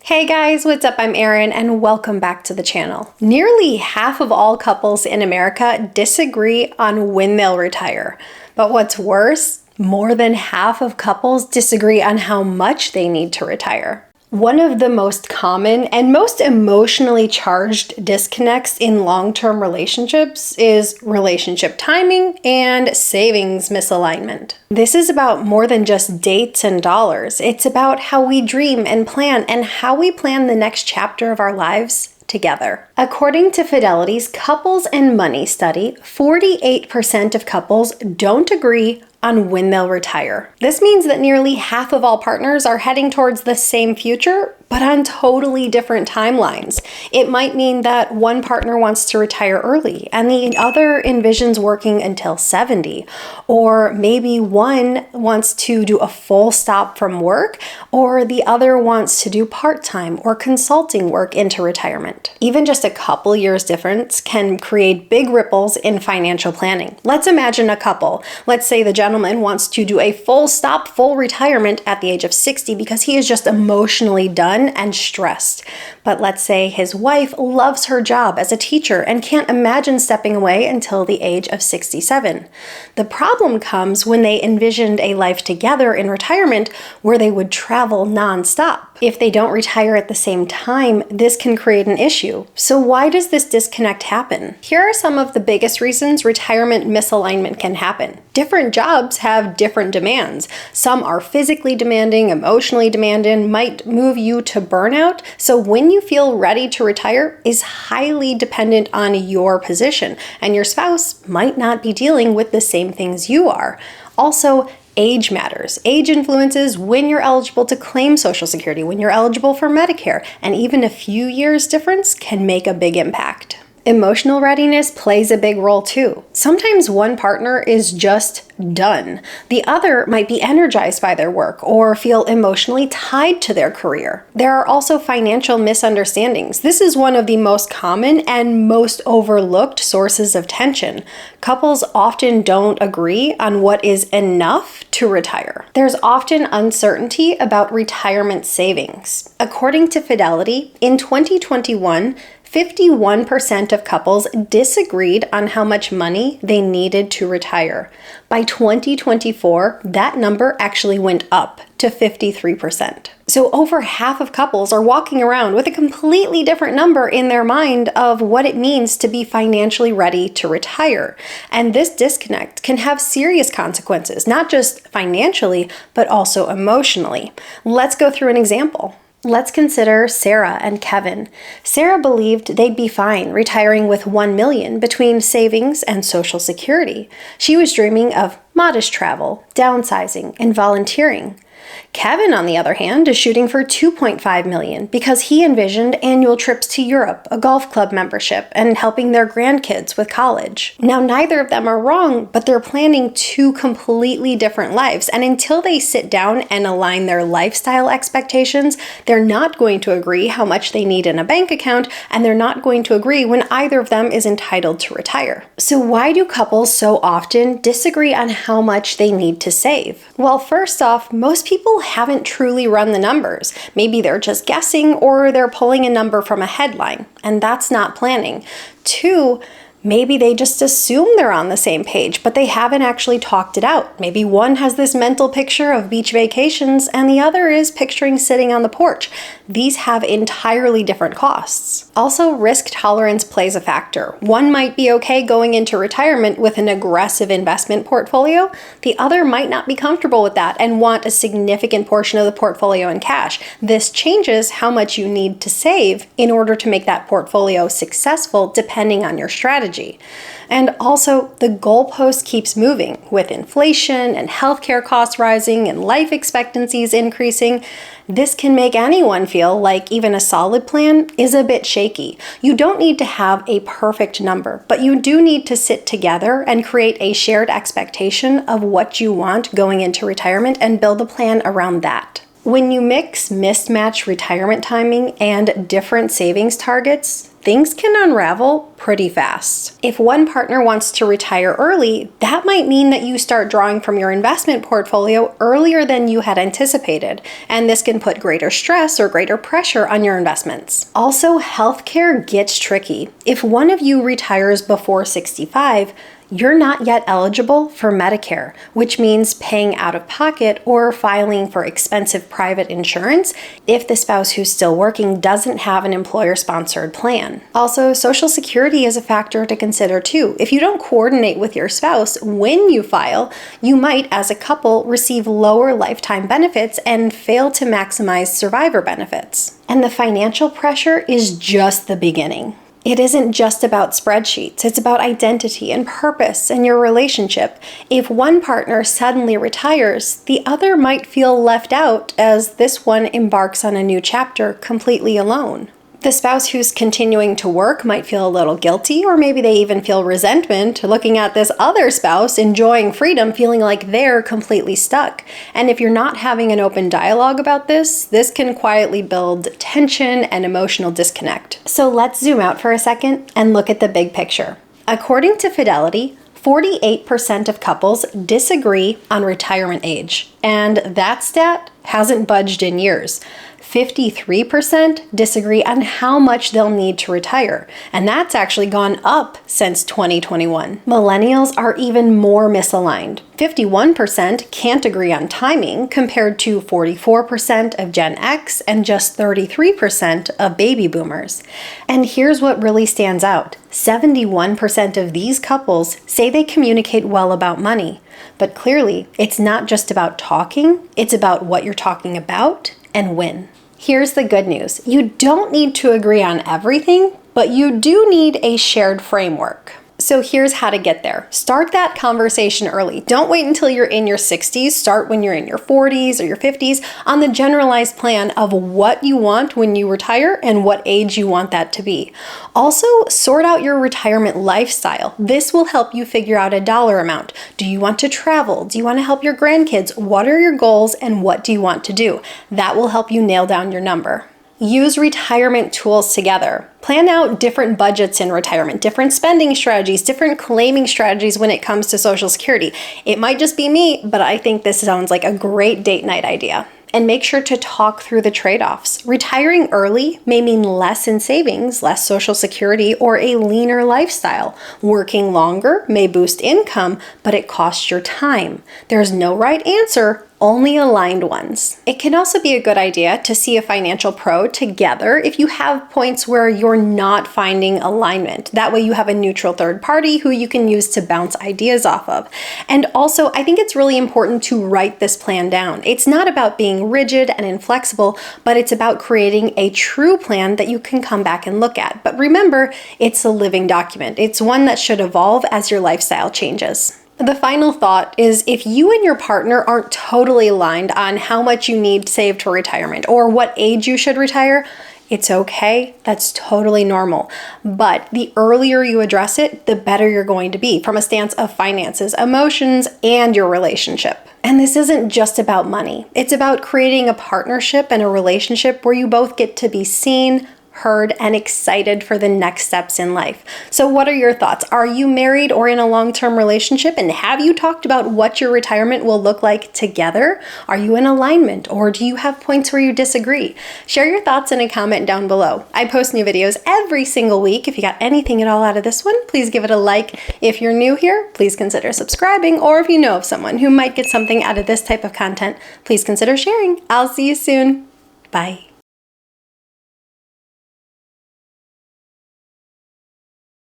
Hey guys, what's up? I'm Erin and welcome back to the channel. Nearly half of all couples in America disagree on when they'll retire. But what's worse, more than half of couples disagree on how much they need to retire. One of the most common and most emotionally charged disconnects in long-term relationships is relationship timing and savings misalignment. This is about more than just dates and dollars. It's about how we dream and plan and how we plan the next chapter of our lives together. According to Fidelity's Couples and Money study, 48% of couples don't agree on when they'll retire. This means that nearly half of all partners are heading towards the same future, but on totally different timelines. It might mean that one partner wants to retire early and the other envisions working until 70. Or maybe one wants to do a full stop from work, or the other wants to do part-time or consulting work into retirement. Even just a couple years difference can create big ripples in financial planning. Let's imagine a couple. Let's say the gentleman wants to do a full stop, full retirement at the age of 60 because he is just emotionally done and stressed. But let's say his wife loves her job as a teacher and can't imagine stepping away until the age of 67. The problem comes when they envisioned a life together in retirement where they would travel nonstop. If they don't retire at the same time, this can create an issue. So why does this disconnect happen? Here are some of the biggest reasons retirement misalignment can happen. Different jobs have different demands. Some are physically demanding, emotionally demanding, might move you to burnout. So when you feel ready to retire is highly dependent on your position, and your spouse might not be dealing with the same things you are. Also, age matters. Age influences when you're eligible to claim Social Security, when you're eligible for Medicare, and even a few years difference can make a big impact. Emotional readiness plays a big role too. Sometimes one partner is just done. The other might be energized by their work or feel emotionally tied to their career. There are also financial misunderstandings. This is one of the most common and most overlooked sources of tension. Couples often don't agree on what is enough to retire. There's often uncertainty about retirement savings. According to Fidelity, in 2021, 51% of couples disagreed on how much money they needed to retire. By 2024, that number actually went up to 53%. So over half of couples are walking around with a completely different number in their mind of what it means to be financially ready to retire. And this disconnect can have serious consequences, not just financially, but also emotionally. Let's go through an example. Let's consider Sarah and Kevin. Sarah believed they'd be fine retiring with $1 million between savings and Social Security. She was dreaming of modest travel, downsizing, and volunteering. Kevin, on the other hand, is shooting for $2.5 million because he envisioned annual trips to Europe, a golf club membership, and helping their grandkids with college. Now, neither of them are wrong, but they're planning two completely different lives, and until they sit down and align their lifestyle expectations, they're not going to agree how much they need in a bank account, and they're not going to agree when either of them is entitled to retire. So why do couples so often disagree on how much they need to save? Well, first off, most people haven't truly run the numbers. Maybe they're just guessing or they're pulling a number from a headline, and that's not planning. Two, maybe they just assume they're on the same page, but they haven't actually talked it out. Maybe one has this mental picture of beach vacations and the other is picturing sitting on the porch. These have entirely different costs. Also, risk tolerance plays a factor. One might be okay going into retirement with an aggressive investment portfolio. The other might not be comfortable with that and want a significant portion of the portfolio in cash. This changes how much you need to save in order to make that portfolio successful depending on your strategy. And also, the goalpost keeps moving with inflation and healthcare costs rising and life expectancies increasing. This can make anyone feel like even a solid plan is a bit shaky. You don't need to have a perfect number, but you do need to sit together and create a shared expectation of what you want going into retirement and build a plan around that. When you mix mismatched retirement timing and different savings targets, things can unravel pretty fast. If one partner wants to retire early, that might mean that you start drawing from your investment portfolio earlier than you had anticipated, and this can put greater stress or greater pressure on your investments. Also, healthcare gets tricky. If one of you retires before 65, you're not yet eligible for Medicare, which means paying out of pocket or filing for expensive private insurance if the spouse who's still working doesn't have an employer-sponsored plan. Also, Social Security is a factor to consider too. If you don't coordinate with your spouse when you file, you might, as a couple, receive lower lifetime benefits and fail to maximize survivor benefits. And the financial pressure is just the beginning. It isn't just about spreadsheets, it's about identity and purpose in your relationship. If one partner suddenly retires, the other might feel left out as this one embarks on a new chapter completely alone. The spouse who's continuing to work might feel a little guilty, or maybe they even feel resentment looking at this other spouse enjoying freedom, feeling like they're completely stuck. And if you're not having an open dialogue about this can quietly build tension and emotional disconnect. So let's zoom out for a second and look at the big picture. According to Fidelity, 48% of couples disagree on retirement age, and that stat hasn't budged in years. 53% disagree on how much they'll need to retire, and that's actually gone up since 2021. Millennials are even more misaligned. 51% can't agree on timing compared to 44% of Gen X and just 33% of baby boomers. And here's what really stands out. 71% of these couples say they communicate well about money. But clearly, it's not just about talking, it's about what you're talking about and when. Here's the good news. You don't need to agree on everything, but you do need a shared framework. So here's how to get there. Start that conversation early. Don't wait until you're in your 60s. Start when you're in your 40s or your 50s on the generalized plan of what you want when you retire and what age you want that to be. Also, sort out your retirement lifestyle. This will help you figure out a dollar amount. Do you want to travel? Do you want to help your grandkids? What are your goals and what do you want to do? That will help you nail down your number. Use retirement tools together. Plan out different budgets in retirement, different spending strategies, different claiming strategies when it comes to Social Security. It might just be me, but I think this sounds like a great date night idea. And make sure to talk through the trade-offs. Retiring early may mean less in savings, less Social Security, or a leaner lifestyle. Working longer may boost income, but it costs your time. There's no right answer, only aligned ones. It can also be a good idea to see a financial pro together if you have points where you're not finding alignment. That way you have a neutral third party who you can use to bounce ideas off of. And also, I think it's really important to write this plan down. It's not about being rigid and inflexible, but it's about creating a true plan that you can come back and look at. But remember, it's a living document. It's one that should evolve as your lifestyle changes. The final thought is if you and your partner aren't totally aligned on how much you need saved for retirement or what age you should retire, it's okay. That's totally normal. But the earlier you address it, the better you're going to be from a stance of finances, emotions, and your relationship. And this isn't just about money. It's about creating a partnership and a relationship where you both get to be seen, heard, and excited for the next steps in life. So what are your thoughts? Are you married or in a long-term relationship? And have you talked about what your retirement will look like together? Are you in alignment or do you have points where you disagree? Share your thoughts in a comment down below. I post new videos every single week. If you got anything at all out of this one, please give it a like. If you're new here, please consider subscribing. Or if you know of someone who might get something out of this type of content, please consider sharing. I'll see you soon. Bye.